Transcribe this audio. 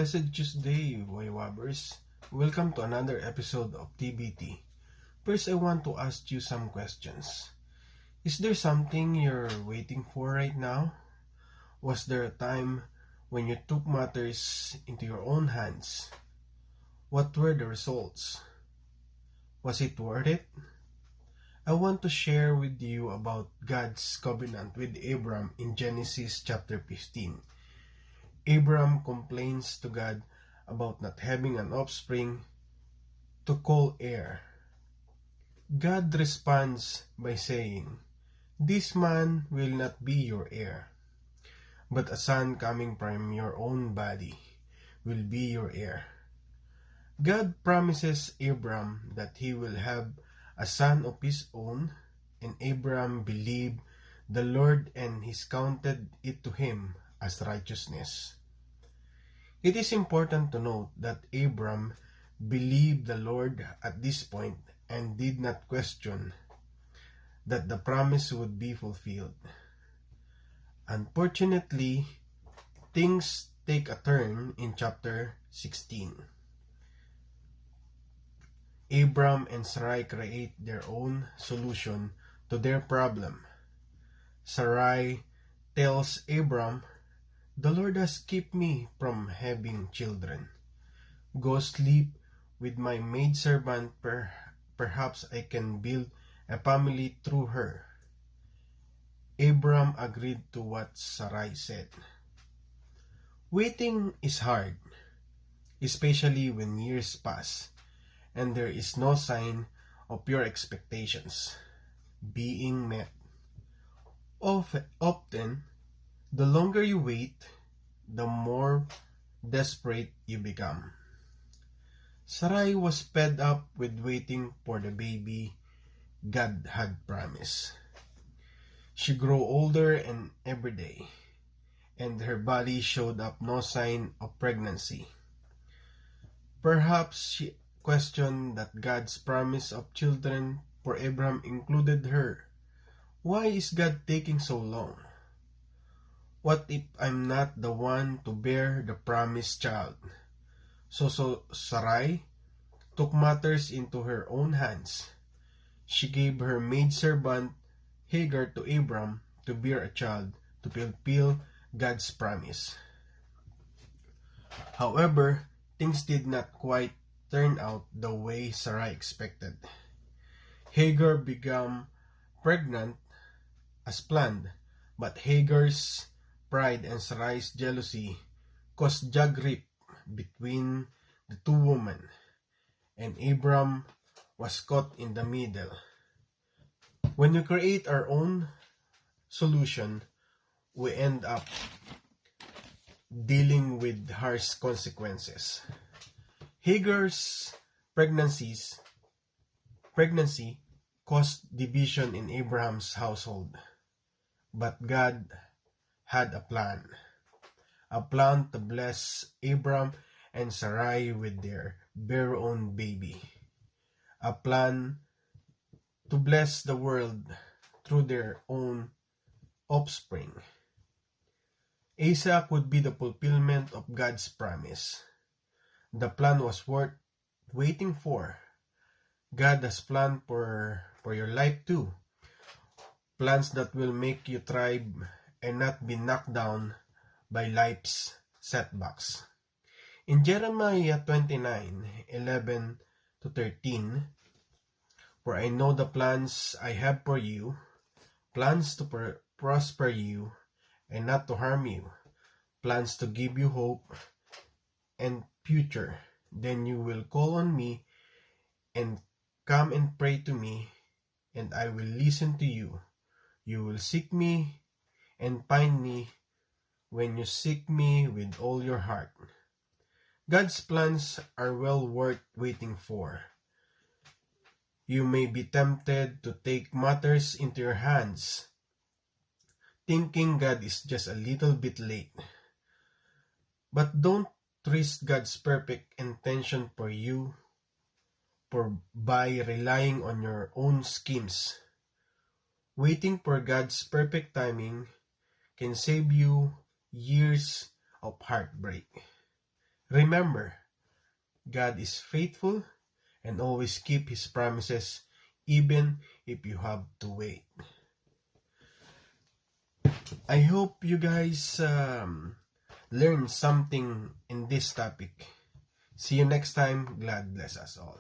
Blessed Tuesday, Waywabbers. Welcome to another episode of TBT. First, I want to ask you some questions. Is there something you're waiting for right now? Was there a time when you took matters into your own hands? What were the results? Was it worth it? I want to share with you about God's covenant with Abram in Genesis chapter 15. Abram complains to God about not having an offspring to call heir. God responds by saying, "This man will not be your heir, but a son coming from your own body will be your heir." God promises Abram that he will have a son of his own, and Abram believed the Lord and he counted it to him as righteousness. It is important to note that Abram believed the Lord at this point and did not question that the promise would be fulfilled. Unfortunately, things take a turn in chapter 16. Abram and Sarai create their own solution to their problem. Sarai tells Abram, "The Lord has kept me from having children. Go sleep with my maidservant, perhaps I can build a family through her." Abram agreed to what Sarai said. Waiting is hard, especially when years pass and there is no sign of your expectations being met. Often, the longer you wait, the more desperate you become. Sarai was fed up with waiting for the baby God had promised. She grew older and every day, and her body showed up no sign of pregnancy. Perhaps she questioned that God's promise of children for Abraham included her. Why is God taking so long? What if I'm not the one to bear the promised child? So Sarai took matters into her own hands. She gave her maidservant Hagar to Abram to bear a child to fulfill God's promise. However, things did not quite turn out the way Sarai expected. Hagar became pregnant as planned, but Hagar's pride and Sarai's jealousy caused rift between the two women, and Abram was caught in the middle. When we create our own solution, we end up dealing with harsh consequences. Hagar's pregnancy caused division in Abraham's household, but God had a plan to bless Abram and Sarai with their very own baby, a plan to bless the world through their own offspring. Isaac would be the fulfillment of God's promise. The plan was worth waiting for. God has planned for your life too. Plans that will make you thrive and not be knocked down by life's setbacks. In Jeremiah 29:11-13, "For I know the plans I have for you, plans to prosper you and not to harm you, plans to give you hope and future. Then you will call on me and come and pray to me, and I will listen to you. You will seek me and find me when you seek me with all your heart." God's plans are well worth waiting for. You may be tempted to take matters into your hands, thinking God is just a little bit late. But don't risk God's perfect intention for you by relying on your own schemes. Waiting for God's perfect timing can save you years of heartbreak. Remember, God is faithful and always keep His promises even if you have to wait. I hope you guys learn something in this topic. See you next time. God bless us all.